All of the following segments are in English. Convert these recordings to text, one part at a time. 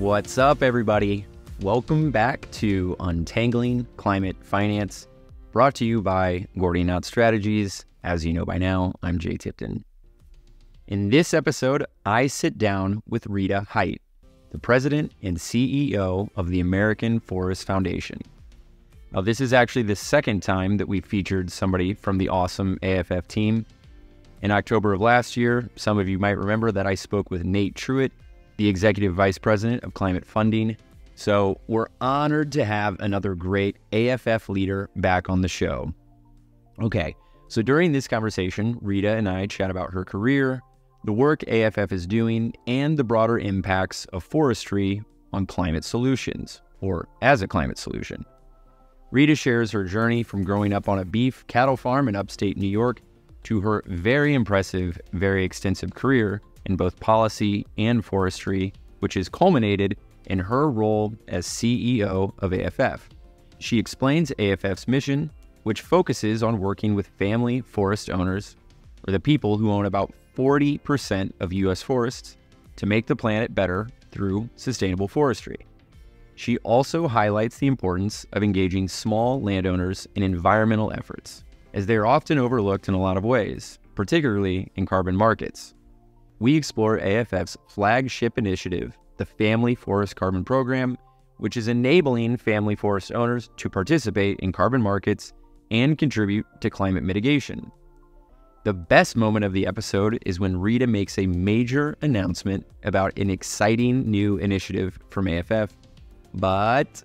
What's up, everybody? Welcome back to Untangling Climate Finance, brought to you by Gordian Strategies. As you know by now, I'm Jay Tipton. In this episode, I sit down with Rita Hite, the president and CEO of the American Forest Foundation. Now, this is actually the second time that we've featured somebody from the awesome AFF team. In October of last year, some of you might remember that I spoke with Nate Truitt, the Executive Vice President of Climate Funding. So we're honored to have another great AFF leader back on the show. Okay, so during this conversation, Rita and I chat about her career, the work AFF is doing, and the broader impacts of forestry on climate solutions, or as a climate solution. Rita shares her journey from growing up on a beef cattle farm in upstate New York to her very impressive, very extensive career in both policy and forestry, which has culminated in her role as CEO of AFF. She explains AFF's mission, which focuses on working with family forest owners, or the people who own about 40% of U.S. forests, to make the planet better through sustainable forestry. She also highlights the importance of engaging small landowners in environmental efforts, as they are often overlooked in a lot of ways, particularly in carbon markets. We explore AFF's flagship initiative, the Family Forest Carbon Program, which is enabling family forest owners to participate in carbon markets and contribute to climate mitigation. The best moment of the episode is when Rita makes a major announcement about an exciting new initiative from AFF, but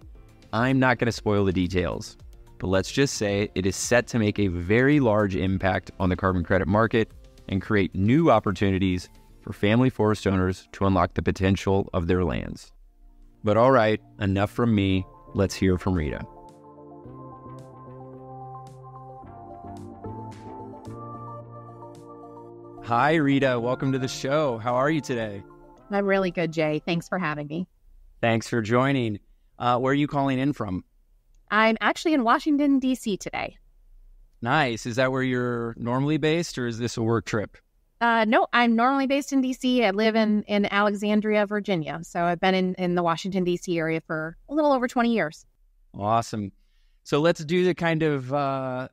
I'm not going to spoil the details. But let's just say it is set to make a very large impact on the carbon credit market and create new opportunities for family forest owners to unlock the potential of their lands. But all right, enough from me. Let's hear from Rita. Hi, Rita. Welcome to the show. How are you today? I'm really good, Jay. Thanks for having me. Thanks for joining. Where are you calling in from? I'm actually in Washington, D.C. today. Nice. Is that where you're normally based, or is this a work trip? No, I'm normally based in D.C. I live in Alexandria, Virginia. So I've been in the Washington, D.C. area for a little over 20 years. Awesome. So let's do the kind of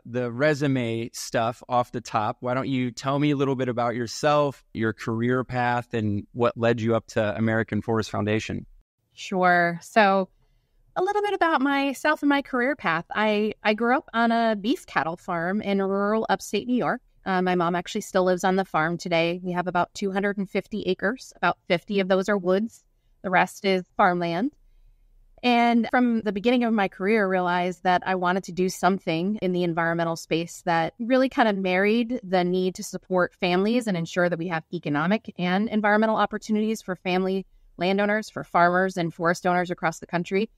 the resume stuff off the top. Why don't you tell me a little bit about yourself, your career path, and what led you up to American Forest Foundation? Sure. So a little bit about myself and my career path. I grew up on a beef cattle farm in rural upstate New York. My mom actually still lives on the farm today. We have about 250 acres. About 50 of those are woods. The rest is farmland. And from the beginning of my career, I realized that I wanted to do something in the environmental space that really kind of married the need to support families and ensure that we have economic and environmental opportunities for family landowners, for farmers and forest owners across the country.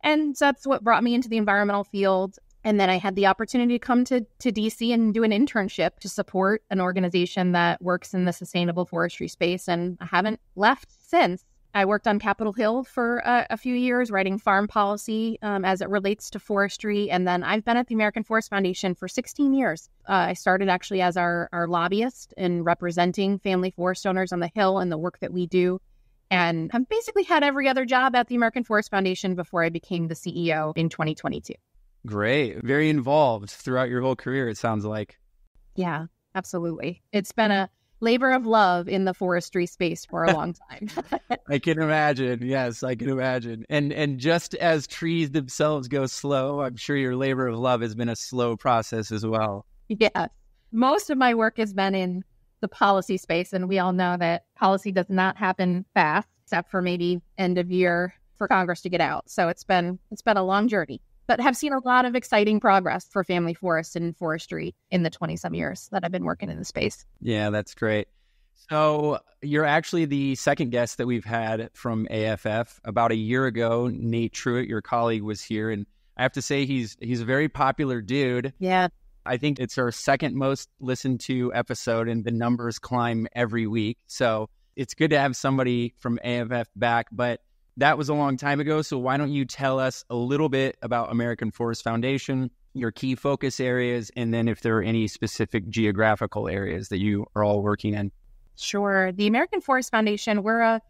And so that's what brought me into the environmental field. And then I had the opportunity to come to DC and do an internship to support an organization that works in the sustainable forestry space. And I haven't left since. I worked on Capitol Hill for a few years, writing farm policy as it relates to forestry. And then I've been at the American Forest Foundation for 16 years. I started actually as our lobbyist in representing family forest owners on the Hill and the work that we do. And I've basically had every other job at the American Forest Foundation before I became the CEO in 2022. Great. Very involved throughout your whole career, it sounds like. Yeah, absolutely. It's been a labor of love in the forestry space for a long time. I can imagine. Yes, I can imagine. And just as trees themselves go slow, I'm sure your labor of love has been a slow process as well. Yeah. Most of my work has been in the policy space, and we all know that policy does not happen fast, except for maybe end of year for Congress to get out. So it's been a long journey, but have seen a lot of exciting progress for family forests and forestry in the 20-some years that I've been working in the space. Yeah, that's great. So you're actually the second guest that we've had from AFF. About a year ago, Nate Truitt, your colleague, was here, and I have to say he's a very popular dude. Yeah. I think it's our second most listened to episode, and the numbers climb every week. So it's good to have somebody from AFF back, but that was a long time ago. So why don't you tell us a little bit about American Forest Foundation, your key focus areas, and then if there are any specific geographical areas that you are all working in. Sure. The American Forest Foundation, we're a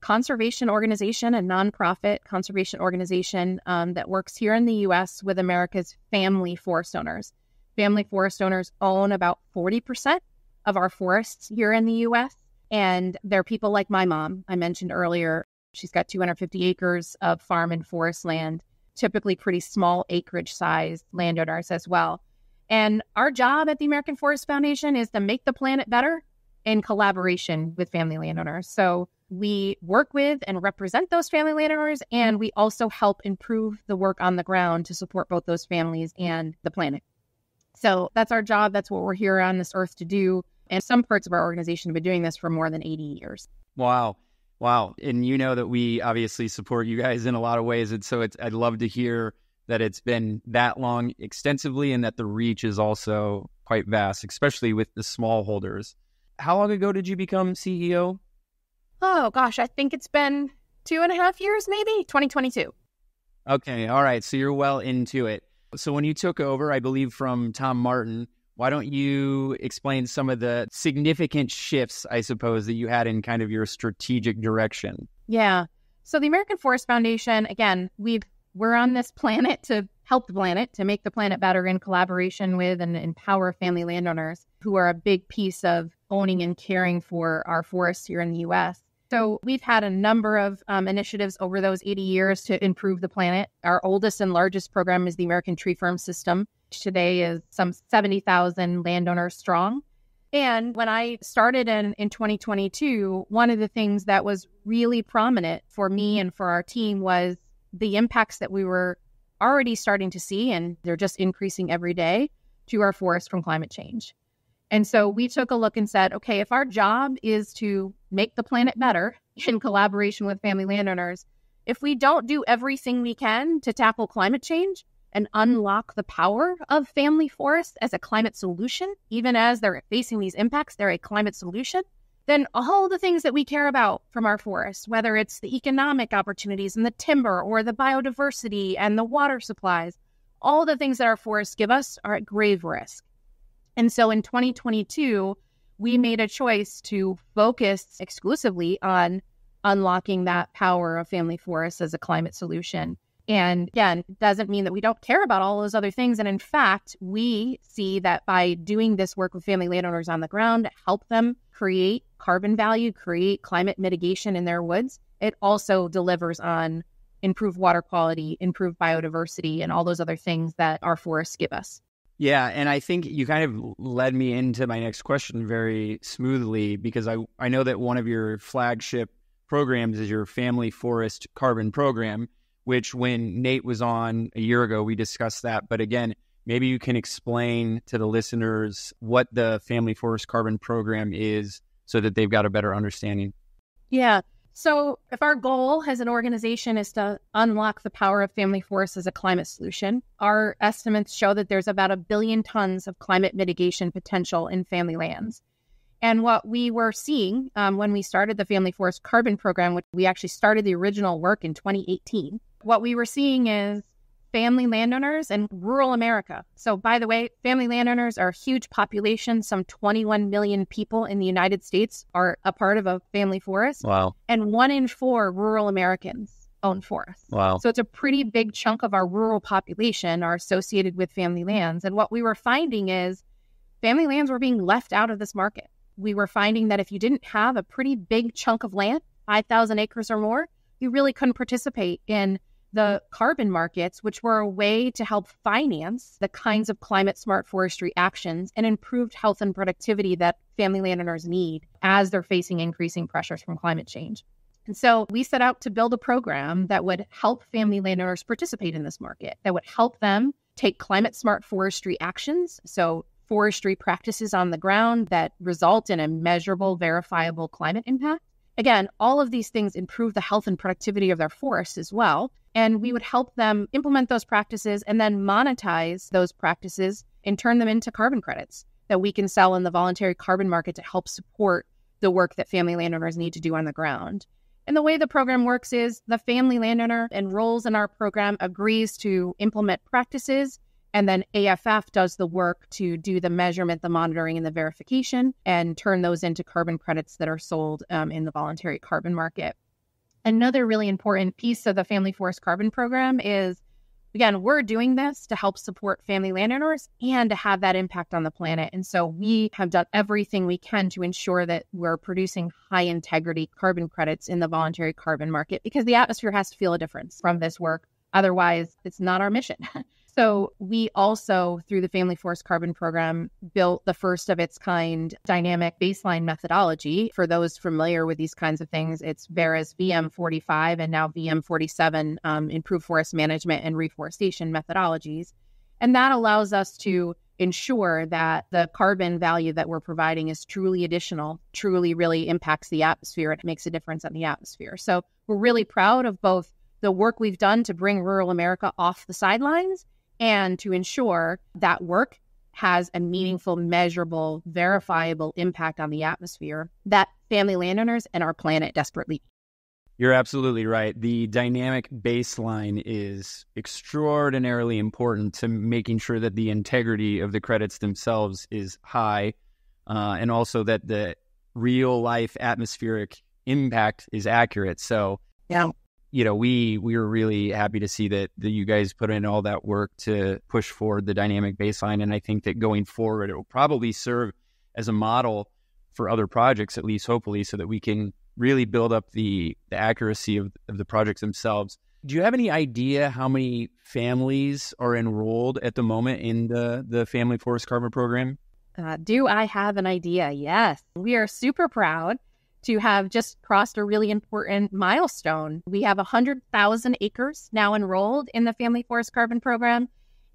conservation organization, a nonprofit conservation organization that works here in the U.S. with America's family forest owners. Family forest owners own about 40% of our forests here in the U.S. And they're people like my mom, I mentioned earlier. She's got 250 acres of farm and forest land, typically pretty small acreage size landowners as well. And our job at the American Forest Foundation is to make the planet better in collaboration with family landowners. So we work with and represent those family landowners, and we also help improve the work on the ground to support both those families and the planet. So that's our job. That's what we're here on this earth to do. And some parts of our organization have been doing this for more than 80 years. Wow. And you know that we obviously support you guys in a lot of ways. And so I'd love to hear that it's been that long extensively and that the reach is also quite vast, especially with the smallholders. How long ago did you become CEO? Oh, gosh, I think it's been 2.5 years, maybe 2022. Okay. All right. So you're well into it. So when you took over, I believe from Tom Martin, why don't you explain some of the significant shifts, I suppose, that you had in kind of your strategic direction? Yeah. So the American Forest Foundation, again, we're on this planet to help the planet, to make the planet better in collaboration with and empower family landowners who are a big piece of owning and caring for our forests here in the U.S. So we've had a number of initiatives over those 80 years to improve the planet. Our oldest and largest program is the American Tree Firm System, which today is some 70,000 landowners strong. And when I started in 2022, one of the things that was really prominent for me and for our team was the impacts that we were already starting to see, and they're just increasing every day, to our forests from climate change. And so we took a look and said, okay, if our job is to make the planet better in collaboration with family landowners, if we don't do everything we can to tackle climate change and unlock the power of family forests as a climate solution, even as they're facing these impacts, they're a climate solution, then all the things that we care about from our forests, whether it's the economic opportunities and the timber or the biodiversity and the water supplies, all the things that our forests give us are at grave risk. And so in 2022, we made a choice to focus exclusively on unlocking that power of family forests as a climate solution. And again, it doesn't mean that we don't care about all those other things. And in fact, we see that by doing this work with family landowners on the ground, help them create carbon value, create climate mitigation in their woods, it also delivers on improved water quality, improved biodiversity, and all those other things that our forests give us. Yeah, and I think you kind of led me into my next question very smoothly, because I know that one of your flagship programs is your Family Forest Carbon Program, which when Nate was on a year ago, we discussed that. But again, maybe you can explain to the listeners what the Family Forest Carbon Program is so that they've got a better understanding. Yeah. So if our goal as an organization is to unlock the power of family forests as a climate solution, our estimates show that there's about 1 billion tons of climate mitigation potential in family lands. And what we were seeing when we started the Family Forest Carbon Program, which we actually started the original work in 2018, what we were seeing is family landowners in rural America. So by the way, family landowners are a huge population. Some 21 million people in the United States are a part of a family forest. Wow. And 1 in 4 rural Americans own forests. Wow. So it's a pretty big chunk of our rural population are associated with family lands. And what we were finding is family lands were being left out of this market. We were finding that if you didn't have a pretty big chunk of land, 5,000 acres or more, you really couldn't participate in the carbon markets, which were a way to help finance the kinds of climate smart forestry actions and improved health and productivity that family landowners need as they're facing increasing pressures from climate change. And so we set out to build a program that would help family landowners participate in this market, that would help them take climate smart forestry actions. So forestry practices on the ground that result in a measurable, verifiable climate impact. Again, all of these things improve the health and productivity of their forests as well. And we would help them implement those practices and then monetize those practices and turn them into carbon credits that we can sell in the voluntary carbon market to help support the work that family landowners need to do on the ground. And the way the program works is the family landowner enrolls in our program, agrees to implement practices, and then AFF does the work to do the measurement, the monitoring, and the verification, and turn those into carbon credits that are sold in the voluntary carbon market. Another really important piece of the Family Forest Carbon Program is, again, we're doing this to help support family landowners and to have that impact on the planet. And so we have done everything we can to ensure that we're producing high integrity carbon credits in the voluntary carbon market, because the atmosphere has to feel a difference from this work. Otherwise, it's not our mission. So we also, through the Family Forest Carbon Program, built the first of its kind dynamic baseline methodology. For those familiar with these kinds of things, it's Verra's VM45 and now VM47 improved forest management and reforestation methodologies. And that allows us to ensure that the carbon value that we're providing is truly additional, truly really impacts the atmosphere. It makes a difference on the atmosphere. So we're really proud of both the work we've done to bring rural America off the sidelines and to ensure that work has a meaningful, measurable, verifiable impact on the atmosphere that family landowners and our planet desperately need. You're absolutely right. The dynamic baseline is extraordinarily important to making sure that the integrity of the credits themselves is high, and also that the real life atmospheric impact is accurate. So, yeah. We were really happy to see that you guys put in all that work to push forward the dynamic baseline. And I think that going forward, it will probably serve as a model for other projects, at least hopefully, so that we can really build up the accuracy of the projects themselves. Do you have any idea how many families are enrolled at the moment in the Family Forest Carbon Program? Do I have an idea? Yes. We are super proud to have just crossed a really important milestone. We have 100,000 acres now enrolled in the Family Forest Carbon Program,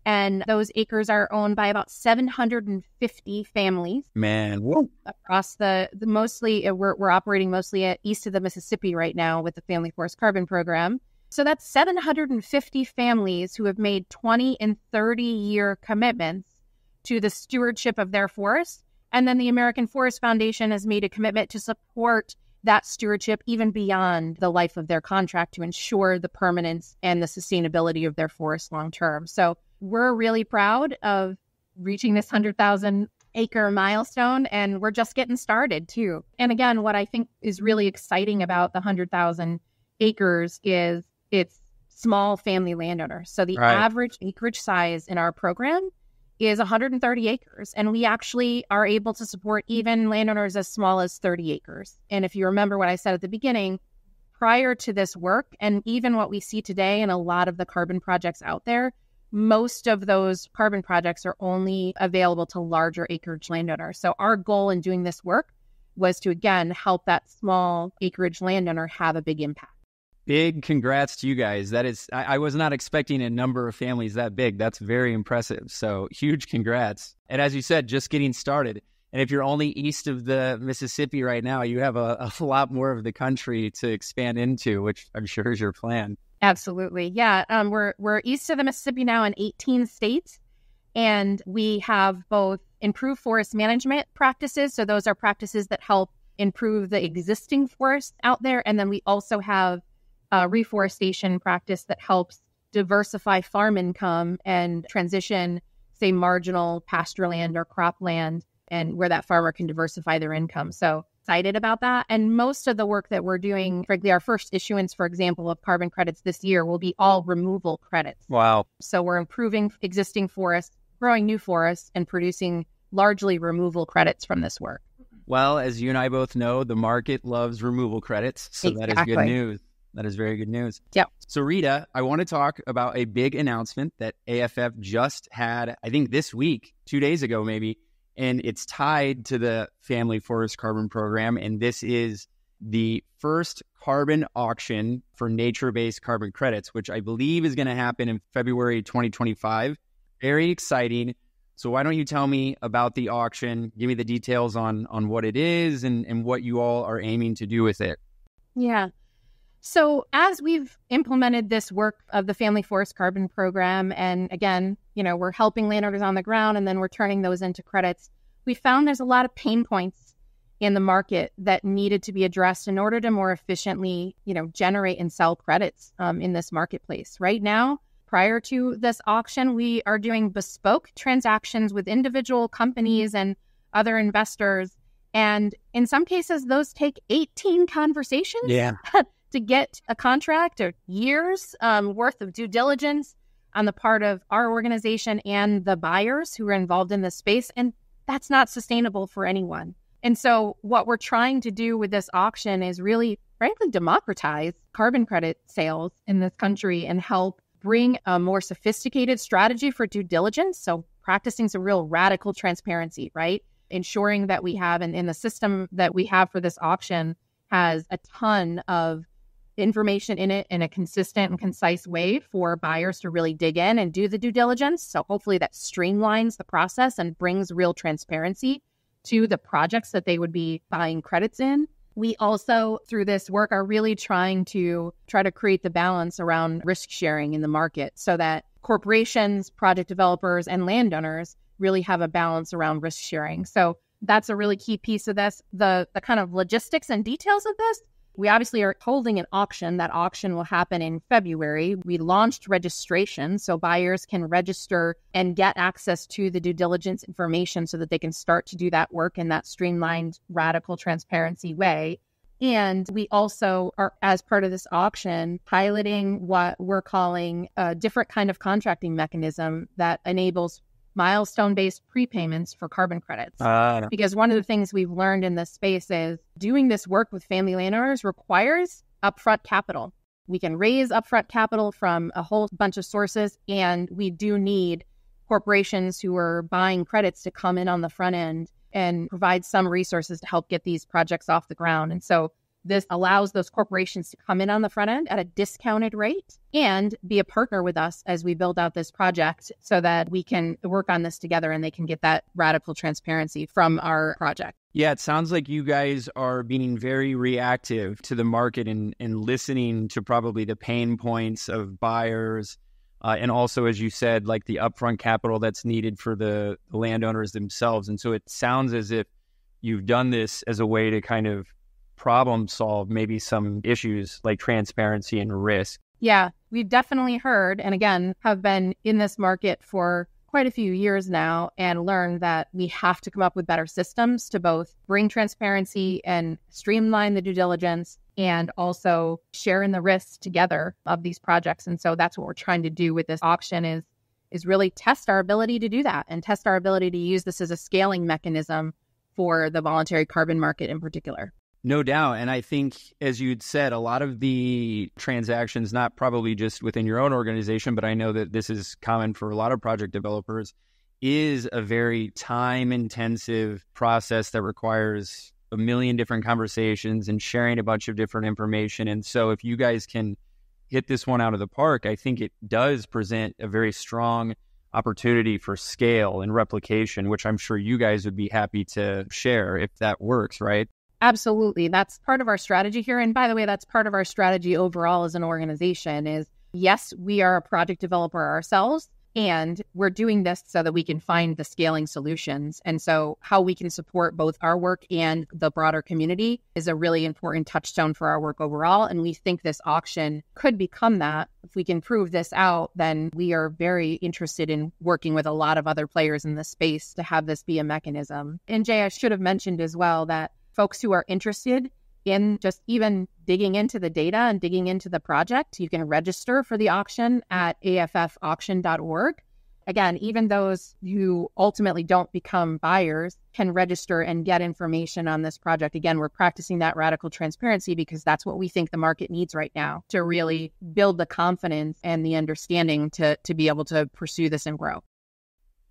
and those acres are owned by about 750 families. Man, whoa. Across mostly, we're operating mostly at east of the Mississippi right now with the Family Forest Carbon Program. So that's 750 families who have made 20 and 30-year commitments to the stewardship of their forests. And then the American Forest Foundation has made a commitment to support that stewardship even beyond the life of their contract to ensure the permanence and the sustainability of their forests long term. So we're really proud of reaching this 100,000 acre milestone, and we're just getting started too. And again, what I think is really exciting about the 100,000 acres is it's small family landowners. So the average acreage size in our program is 130 acres. And we actually are able to support even landowners as small as 30 acres. And if you remember what I said at the beginning, prior to this work, and even what we see today in a lot of the carbon projects out there, most of those carbon projects are only available to larger acreage landowners. So our goal in doing this work was to, again, help that small acreage landowner have a big impact. Big congrats to you guys. That is, I was not expecting a number of families that big. That's very impressive. So huge congrats. And as you said, just getting started. And if you're only east of the Mississippi right now, you have a lot more of the country to expand into, which I'm sure is your plan. Absolutely. Yeah. We're east of the Mississippi now in 18 states. And we have both improved forest management practices. So those are practices that help improve the existing forests out there. And then we also have reforestation practice that helps diversify farm income and transition, say, marginal pasture land or cropland, and where that farmer can diversify their income. So excited about that. And most of the work that we're doing, frankly, our first issuance, for example, of carbon credits this year will be all removal credits. Wow. So we're improving existing forests, growing new forests, and producing largely removal credits from this work. Well, as you and I both know, the market loves removal credits. So Exactly. That is good news. That is very good news. Yep. So Rita, I want to talk about a big announcement that AFF just had, I think this week, 2 days ago maybe, and it's tied to the Family Forest Carbon Program. And this is the first carbon auction for nature-based carbon credits, which I believe is going to happen in February 2025. Very exciting. So why don't you tell me about the auction, give me the details on what it is and what you all are aiming to do with it. Yeah. So as we've implemented this work of the Family Forest Carbon Program, and again, we're helping landowners on the ground and then we're turning those into credits, we found there's a lot of pain points in the market that needed to be addressed in order to more efficiently, generate and sell credits in this marketplace. Right now, prior to this auction, we are doing bespoke transactions with individual companies and other investors. And in some cases, those take 18 conversations. Yeah. to get a contract or years worth of due diligence on the part of our organization and the buyers who are involved in this space. And that's not sustainable for anyone. And so what we're trying to do with this auction is really, frankly, democratize carbon credit sales in this country and help bring a more sophisticated strategy for due diligence. So practicing some real radical transparency, right? Ensuring that we have, and in the system that we have for this auction has a ton of information in it in a consistent and concise way for buyers to really dig in and do the due diligence. So hopefully that streamlines the process and brings real transparency to the projects that they would be buying credits in. We also, through this work, are really trying to create the balance around risk sharing in the market so that corporations, project developers, and landowners really have a balance around risk sharing. So that's a really key piece of this. The kind of logistics and details of this, we obviously are holding an auction. That auction will happen in February. We launched registration so buyers can register and get access to the due diligence information so that they can start to do that work in that streamlined, radical transparency way. And we also are, as part of this auction, piloting what we're calling a different kind of contracting mechanism that enables milestone-based prepayments for carbon credits. Because one of the things we've learned in this space is doing this work with family landowners requires upfront capital. We can raise upfront capital from a whole bunch of sources, and we do need corporations who are buying credits to come in on the front end and provide some resources to help get these projects off the ground. And so this allows those corporations to come in on the front end at a discounted rate and be a partner with us as we build out this project so that we can work on this together and they can get that radical transparency from our project. Yeah, it sounds like you guys are being very reactive to the market and listening to probably the pain points of buyers. And also, as you said, like the upfront capital that's needed for the landowners themselves. And so it sounds as if you've done this as a way to kind of problem solve maybe some issues like transparency and risk. Yeah, we've definitely heard, and again, have been in this market for quite a few years now and learned that we have to come up with better systems to both bring transparency and streamline the due diligence and also share in the risks together of these projects. And so that's what we're trying to do with this auction is really test our ability to do that and test our ability to use this as a scaling mechanism for the voluntary carbon market in particular. No doubt. And I think, as you'd said, a lot of the transactions, not probably just within your own organization, but I know that this is common for a lot of project developers, is a very time-intensive process that requires a million different conversations and sharing a bunch of different information. And so if you guys can hit this one out of the park, I think it does present a very strong opportunity for scale and replication, which I'm sure you guys would be happy to share if that works, right? Absolutely. That's part of our strategy here. And by the way, that's part of our strategy overall as an organization is, yes, we are a project developer ourselves, and we're doing this so that we can find the scaling solutions. And so how we can support both our work and the broader community is a really important touchstone for our work overall. And we think this auction could become that. If we can prove this out, then we are very interested in working with a lot of other players in this space to have this be a mechanism. And Jay, I should have mentioned as well that folks who are interested in just even digging into the data and digging into the project, you can register for the auction at affauction.org. Again, even those who ultimately don't become buyers can register and get information on this project. Again, we're practicing that radical transparency because that's what we think the market needs right now to really build the confidence and the understanding to be able to pursue this and grow.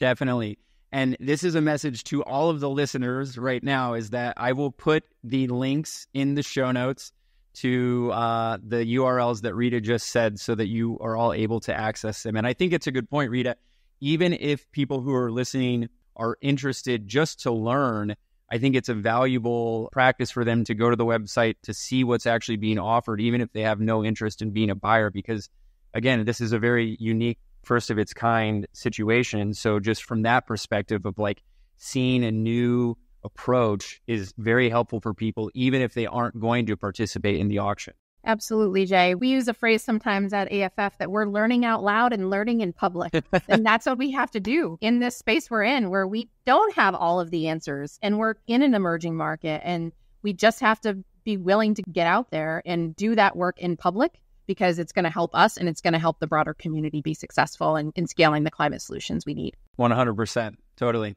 Definitely. And this is a message to all of the listeners right now, is that I will put the links in the show notes to the URLs that Rita just said so that you are all able to access them. And I think it's a good point, Rita. Even if people who are listening are interested just to learn, I think it's a valuable practice for them to go to the website to see what's actually being offered, even if they have no interest in being a buyer, because, again, this is a very unique, first of its kind situation. So just from that perspective of like seeing a new approach is very helpful for people, even if they aren't going to participate in the auction. Absolutely, Jay. We use a phrase sometimes at AFF that we're learning out loud and learning in public. And that's what we have to do in this space we're in, where we don't have all of the answers and we're in an emerging market, and we just have to be willing to get out there and do that work in public, because it's going to help us and it's going to help the broader community be successful in scaling the climate solutions we need. 100%. Totally.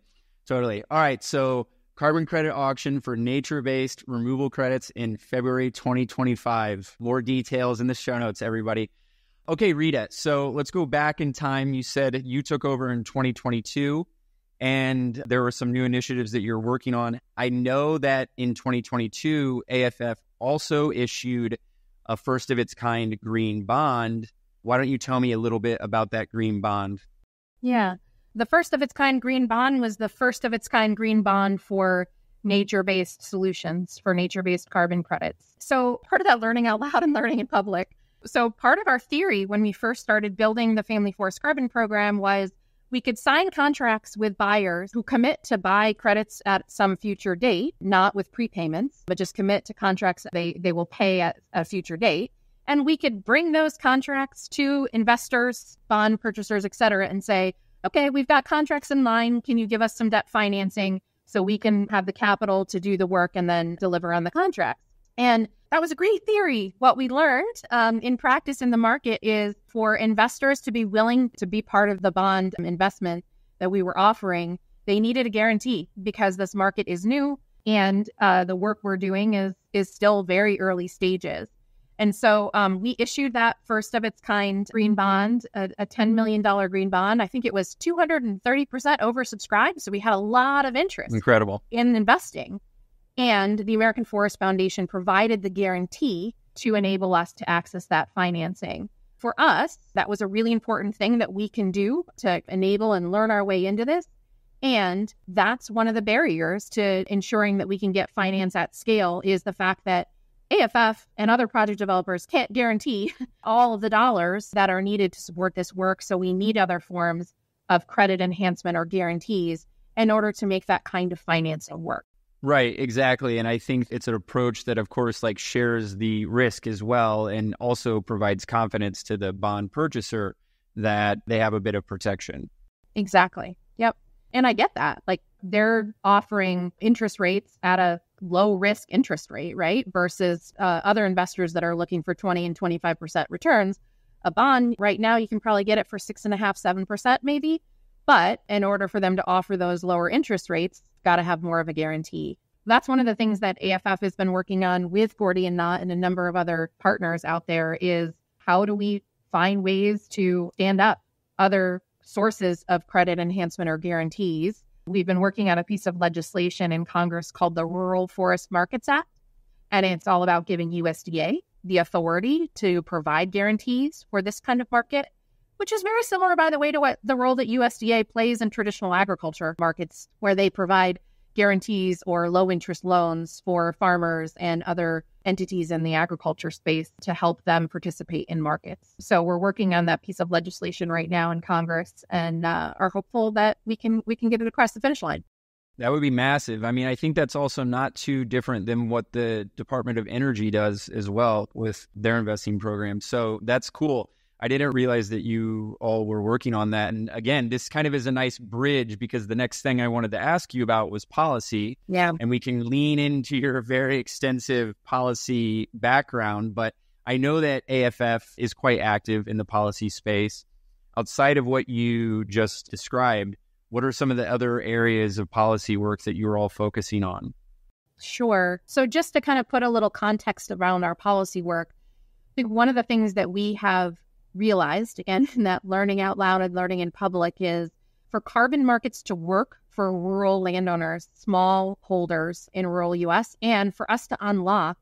All right. So carbon credit auction for nature-based removal credits in February 2025. More details in the show notes, everybody. Okay, Rita, so let's go back in time. You said you took over in 2022 and there were some new initiatives that you're working on. I know that in 2022, AFF also issued a first of its kind green bond. Why don't you tell me a little bit about that green bond? Yeah. The first of its kind green bond was the first of its kind green bond for nature-based solutions, for nature-based carbon credits. So part of that learning out loud and learning in public. So part of our theory when we first started building the Family Forest Carbon Program was we could sign contracts with buyers who commit to buy credits at some future date, not with prepayments, but just commit to contracts that they will pay at a future date. And we could bring those contracts to investors, bond purchasers, et cetera, and say, okay, we've got contracts in line. Can you give us some debt financing so we can have the capital to do the work and then deliver on the contracts? And that was a great theory. What we learned in practice in the market is for investors to be willing to be part of the bond investment that we were offering, they needed a guarantee because this market is new and the work we're doing is still very early stages. And so we issued that first of its kind green bond, a $10 million green bond. I think it was 230% oversubscribed. So we had a lot of interest. Incredible. In investing. And the American Forest Foundation provided the guarantee to enable us to access that financing. For us, that was a really important thing that we can do to enable and learn our way into this. And that's one of the barriers to ensuring that we can get finance at scale is the fact that AFF and other project developers can't guarantee all of the dollars that are needed to support this work. So we need other forms of credit enhancement or guarantees in order to make that kind of financing work. Right, exactly. And I think it's an approach that, of course, like shares the risk as well and also provides confidence to the bond purchaser that they have a bit of protection. Exactly. Yep. And I get that. Like they're offering interest rates at a low risk interest rate, right? Versus other investors that are looking for 20 and 25% returns. A bond right now, you can probably get it for 6.5%, 7% maybe. But in order for them to offer those lower interest rates, got to have more of a guarantee. That's one of the things that AFF has been working on with Gordian and a number of other partners out there is how do we find ways to stand up other sources of credit enhancement or guarantees. We've been working on a piece of legislation in Congress called the Rural Forest Markets Act, and it's all about giving USDA the authority to provide guarantees for this kind of market, which is very similar, by the way, to what the role that USDA plays in traditional agriculture markets, where they provide guarantees or low interest loans for farmers and other entities in the agriculture space to help them participate in markets. So we're working on that piece of legislation right now in Congress and are hopeful that we can get it across the finish line. That would be massive. I mean, I think that's also not too different than what the Department of Energy does as well with their investing program. So that's cool. I didn't realize that you all were working on that. And again, this kind of is a nice bridge because the next thing I wanted to ask you about was policy. Yeah. And we can lean into your very extensive policy background. But I know that AFF is quite active in the policy space. Outside of what you just described, what are some of the other areas of policy work that you're all focusing on? Sure. So just to kind of put a little context around our policy work, I think one of the things that we have realized, again, in that learning out loud and learning in public is for carbon markets to work for rural landowners, small holders in rural US, and for us to unlock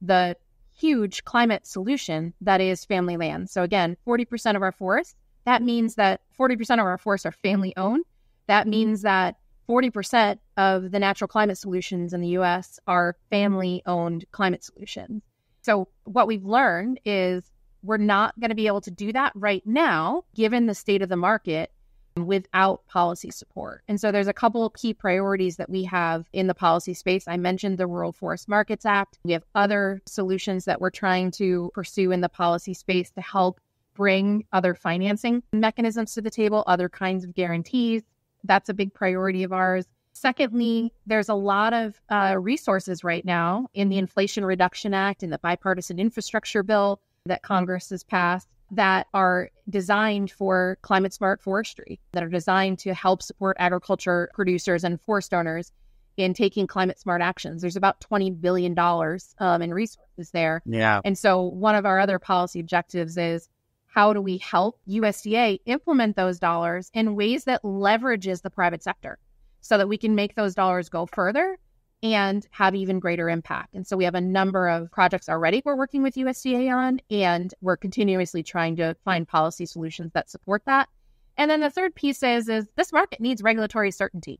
the huge climate solution that is family land. So again, 40% of our forests, that means that 40% of our forests are family owned. That means that 40% of the natural climate solutions in the US are family owned climate solutions. So what we've learned is we're not going to be able to do that right now, given the state of the market, without policy support. And so there's a couple of key priorities that we have in the policy space. I mentioned the Rural Forest Markets Act. We have other solutions that we're trying to pursue in the policy space to help bring other financing mechanisms to the table, other kinds of guarantees. That's a big priority of ours. Secondly, there's a lot of resources right now in the Inflation Reduction Act and the bipartisan infrastructure bill that Congress has passed that are designed for climate smart forestry, that are designed to help support agriculture producers and forest owners in taking climate smart actions. There's about $20 billion in resources there. Yeah. And so one of our other policy objectives is how do we help USDA implement those dollars in ways that leverages the private sector so that we can make those dollars go further and have even greater impact. And so we have a number of projects already we're working with USDA on, and we're continuously trying to find policy solutions that support that. And then the third piece is this market needs regulatory certainty.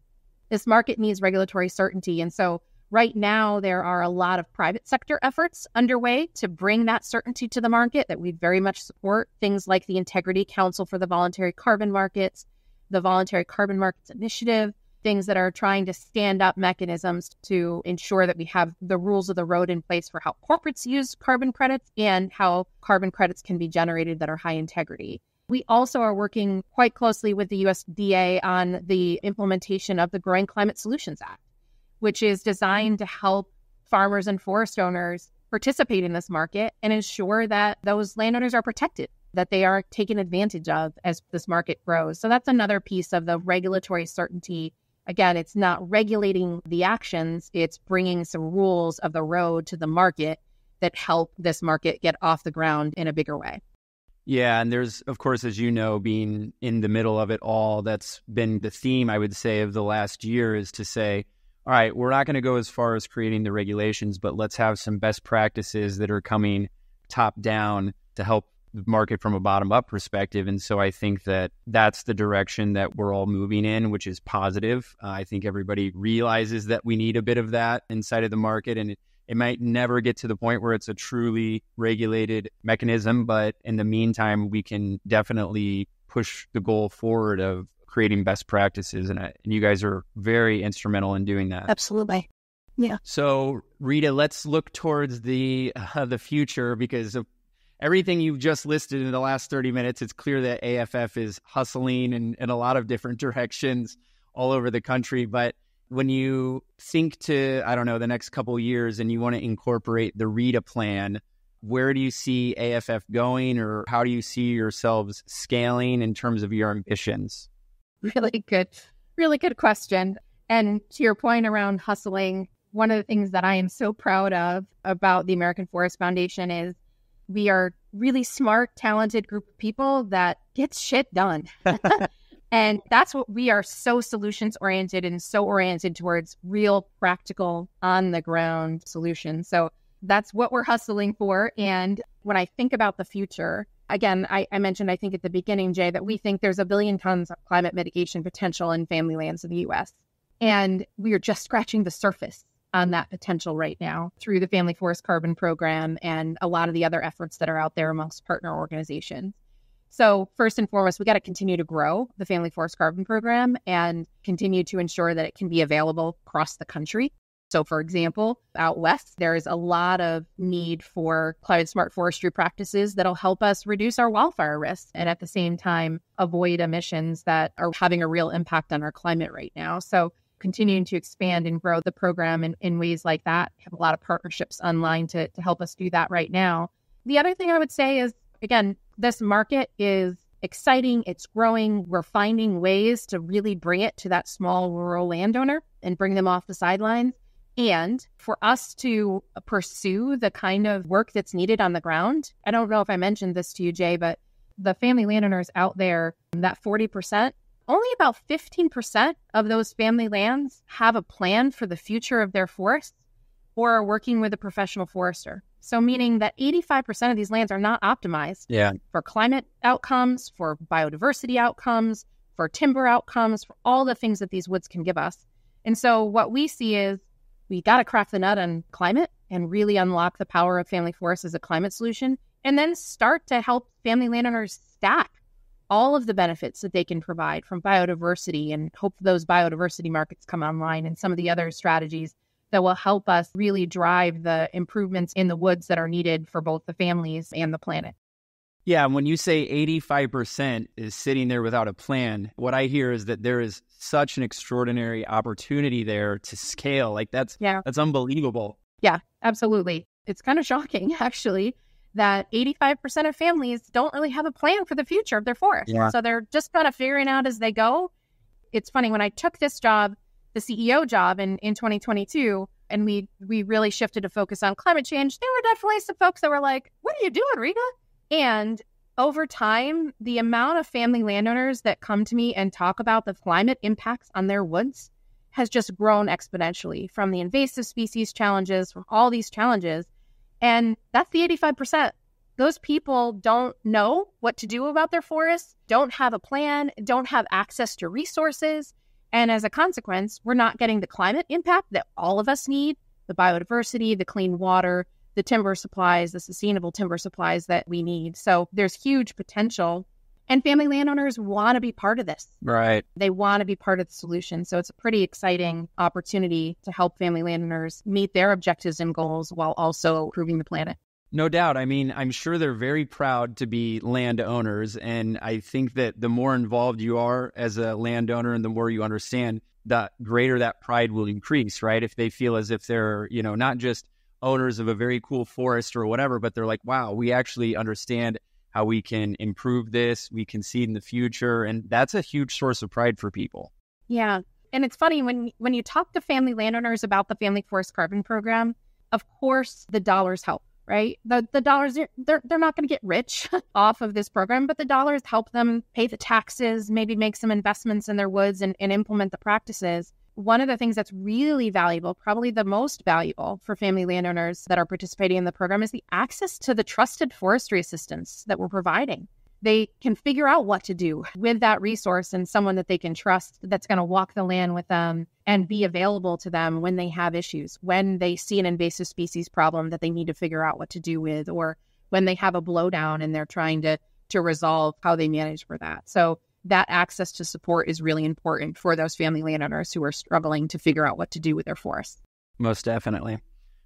This market needs regulatory certainty. And so right now, there are a lot of private sector efforts underway to bring that certainty to the market that we very much support. Things like the Integrity Council for the Voluntary Carbon Markets, the Voluntary Carbon Markets Initiative, things that are trying to stand up mechanisms to ensure that we have the rules of the road in place for how corporates use carbon credits and how carbon credits can be generated that are high integrity. We also are working quite closely with the USDA on the implementation of the Growing Climate Solutions Act, which is designed to help farmers and forest owners participate in this market and ensure that those landowners are protected, that they aren't taken advantage of as this market grows. So that's another piece of the regulatory certainty. Again, it's not regulating the actions, it's bringing some rules of the road to the market that help this market get off the ground in a bigger way. Yeah, and there's, of course, as you know, being in the middle of it all, that's been the theme, I would say, of the last year is to say, all right, we're not going to go as far as creating the regulations, but let's have some best practices that are coming top down to help the market from a bottom-up perspective. And so I think that that's the direction that we're all moving in, which is positive. I think everybody realizes that we need a bit of that inside of the market, and it might never get to the point where it's a truly regulated mechanism, but in the meantime, we can definitely push the goal forward of creating best practices, and you guys are very instrumental in doing that. Absolutely. Yeah. So, Rita, let's look towards the future, because of everything you've just listed in the last 30 minutes, it's clear that AFF is hustling in a lot of different directions all over the country. But when you think to, I don't know, the next couple of years and you want to incorporate the Rita plan, where do you see AFF going, or how do you see yourselves scaling in terms of your ambitions? Really good question. And to your point around hustling, one of the things that I am so proud of about the American Forest Foundation is we are really smart, talented group of people that gets shit done. And that's what we are, so solutions oriented and so oriented towards real, practical, on the ground solutions. So that's what we're hustling for. And when I think about the future, again, I mentioned, I think at the beginning, Jay, that we think there's 1 billion tons of climate mitigation potential in family lands in the U.S. And we are just scratching the surface on that potential right now through the Family Forest Carbon Program and a lot of the other efforts that are out there amongst partner organizations. So first and foremost, we got to continue to grow the Family Forest Carbon Program and continue to ensure that it can be available across the country. So for example, out west, there is a lot of need for climate smart forestry practices that'll help us reduce our wildfire risks and at the same time avoid emissions that are having a real impact on our climate right now. So continuing to expand and grow the program in ways like that. We have a lot of partnerships online to help us do that right now. The other thing I would say is, again, this market is exciting. It's growing. We're finding ways to really bring it to that small rural landowner and bring them off the sidelines. And for us to pursue the kind of work that's needed on the ground, I don't know if I mentioned this to you, Jay, but the family landowners out there, that 40%, only about 15% of those family lands have a plan for the future of their forests or are working with a professional forester. So meaning that 85% of these lands are not optimized for climate outcomes, for biodiversity outcomes, for timber outcomes, for all the things that these woods can give us. And so what we see is we got to crack the nut on climate and really unlock the power of family forests as a climate solution, and then start to help family landowners stack all of the benefits that they can provide from biodiversity, and hope those biodiversity markets come online and some of the other strategies that will help us really drive the improvements in the woods that are needed for both the families and the planet. Yeah, when you say 85% is sitting there without a plan, what I hear is that there is such an extraordinary opportunity there to scale. Like that's unbelievable. Yeah, absolutely. It's kind of shocking, actually, that 85% of families don't really have a plan for the future of their forest. Yeah. So they're just kind of figuring out as they go. It's funny, when I took this job, the CEO job in 2022, and we really shifted to focus on climate change, there were definitely some folks that were like, what are you doing, Rita? And over time, the amount of family landowners that come to me and talk about the climate impacts on their woods has just grown exponentially, from the invasive species challenges, from all these challenges. And that's the 85%. Those people don't know what to do about their forests, don't have a plan, don't have access to resources. And as a consequence, we're not getting the climate impact that all of us need, the biodiversity, the clean water, the timber supplies, the sustainable timber supplies that we need. So there's huge potential. And family landowners want to be part of this. Right. They want to be part of the solution. So it's a pretty exciting opportunity to help family landowners meet their objectives and goals while also improving the planet. No doubt. I mean, I'm sure they're very proud to be landowners. And I think that the more involved you are as a landowner and the more you understand, the greater that pride will increase, right? If they feel as if they're, not just owners of a very cool forest or whatever, but they're like, wow, we actually understand how we can improve this, we can see in the future. And that's a huge source of pride for people. Yeah. And it's funny, when you talk to family landowners about the Family Forest Carbon Program, of course, the dollars help, right? The dollars, they're not going to get rich off of this program, but the dollars help them pay the taxes, maybe make some investments in their woods and implement the practices. One of the things that's really valuable, probably the most valuable for family landowners that are participating in the program, is the access to the trusted forestry assistance that we're providing. They can figure out what to do with that resource and someone that they can trust that's going to walk the land with them and be available to them when they have issues, when they see an invasive species problem that they need to figure out what to do with, or when they have a blowdown and they're trying to resolve how they manage for that. So that access to support is really important for those family landowners who are struggling to figure out what to do with their forests. Most definitely.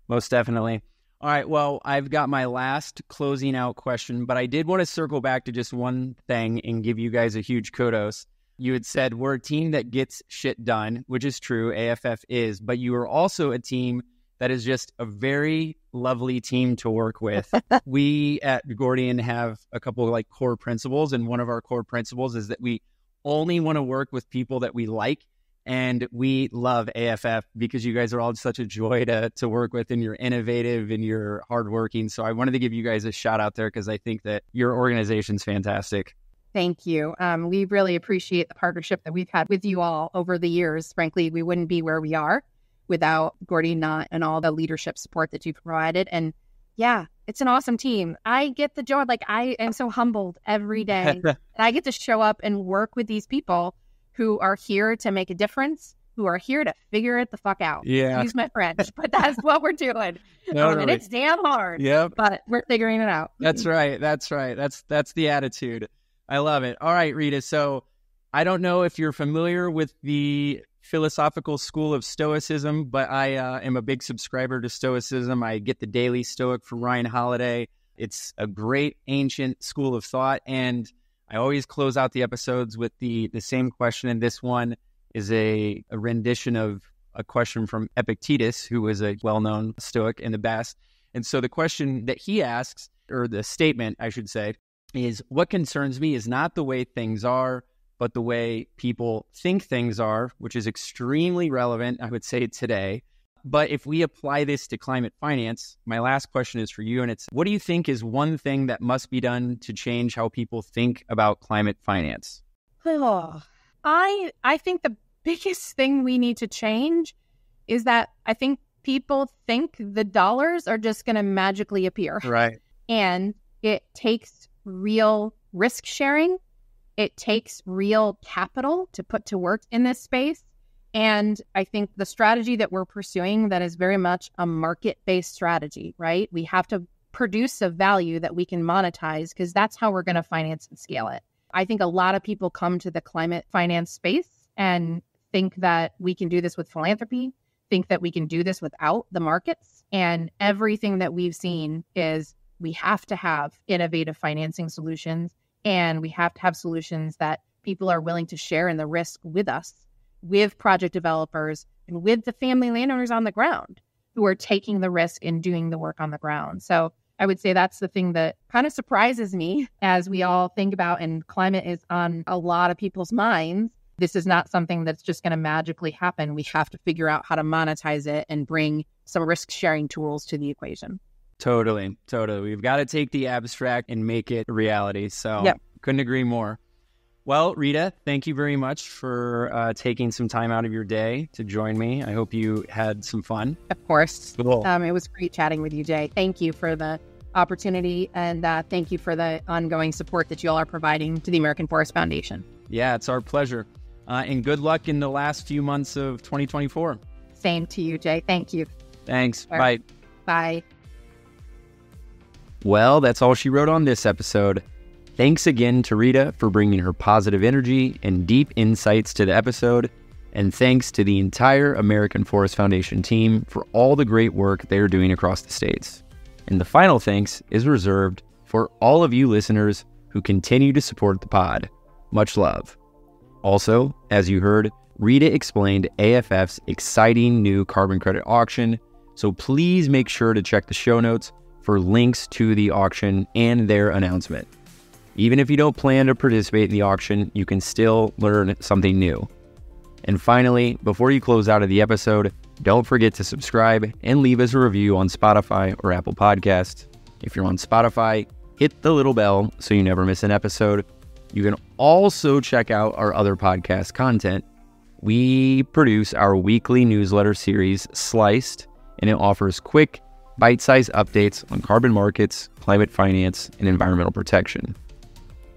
Most definitely. All right. Well, I've got my last closing out question, but I did want to circle back to just one thing and give you guys a huge kudos. You had said we're a team that gets shit done, which is true. AFF is, but you are also a team that is just a very lovely team to work with. We at Gordian have a couple of core principles, and one of our core principles is that we only want to work with people that we like, and we love AFF because you guys are all such a joy to work with, and you're innovative and you're hardworking. So I wanted to give you guys a shout out there because I think that your organization's fantastic. Thank you. We really appreciate the partnership that we've had with you all over the years. Frankly, we wouldn't be where we are without Gordian and all the leadership support that you've provided. And yeah, it's an awesome team. I get the joy. I am so humbled every day. And I get to show up and work with these people who are here to make a difference, who are here to figure it the fuck out. Yeah. Use my French, but that's what we're doing. Totally. And it's damn hard. Yep. But we're figuring it out. That's right. That's right. That's the attitude. I love it. All right, Rita. So I don't know if you're familiar with the philosophical school of Stoicism, but I am a big subscriber to Stoicism. I get the Daily Stoic from Ryan Holiday. It's a great ancient school of thought, and I always close out the episodes with the same question, and this one is a rendition of a question from Epictetus, who was a well-known Stoic in the past. And so the question that he asks, or the statement, I should say, is, what concerns me is not the way things are, but the way people think things are, which is extremely relevant, I would say, today. But if we apply this to climate finance, my last question is for you, and it's, what do you think is one thing that must be done to change how people think about climate finance? Oh, I think the biggest thing we need to change is that I think people think the dollars are just going to magically appear. Right. And it takes real risk sharing. It takes real capital to put to work in this space. And I think the strategy that we're pursuing, that is very much a market-based strategy, right? We have to produce a value that we can monetize because that's how we're going to finance and scale it. I think a lot of people come to the climate finance space and think that we can do this with philanthropy, think that we can do this without the markets. And everything that we've seen is we have to have innovative financing solutions, and we have to have solutions that people are willing to share in the risk with us, with project developers, and with the family landowners on the ground who are taking the risk and doing the work on the ground. So I would say that's the thing that kind of surprises me as we all think about, and climate is on a lot of people's minds. This is not something that's just going to magically happen. We have to figure out how to monetize it and bring some risk-sharing tools to the equation. Totally. We've got to take the abstract and make it a reality. So Couldn't agree more. Well, Rita, thank you very much for taking some time out of your day to join me. I hope you had some fun. Of course. Cool. It was great chatting with you, Jay. Thank you for the opportunity, and thank you for the ongoing support that you all are providing to the American Forest Foundation. Yeah, it's our pleasure. And good luck in the last few months of 2024. Same to you, Jay. Thank you. Thanks. Sure. Bye. Bye. Well, that's all she wrote on this episode. Thanks again to Rita for bringing her positive energy and deep insights to the episode. And thanks to the entire American Forest Foundation team for all the great work they're doing across the states. And the final thanks is reserved for all of you listeners who continue to support the pod. Much love. Also, as you heard, Rita explained AFF's exciting new carbon credit auction, so please make sure to check the show notes for links to the auction and their announcement. Even if you don't plan to participate in the auction, you can still learn something new. And finally, before you close out of the episode, don't forget to subscribe and leave us a review on Spotify or Apple Podcasts. If you're on Spotify, hit the little bell so you never miss an episode. You can also check out our other podcast content. We produce our weekly newsletter series, Sliced, and it offers quick, bite-sized updates on carbon markets, climate finance, and environmental protection.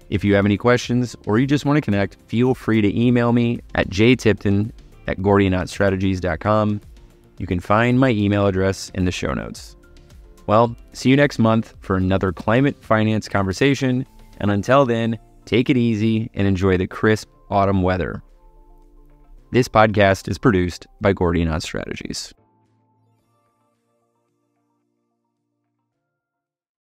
If you have any questions or you just want to connect, feel free to email me at jtipton@gordian.strategies.com. You can find my email address in the show notes. Well, see you next month for another climate finance conversation. And until then, take it easy and enjoy the crisp autumn weather. This podcast is produced by Gordian Strategies.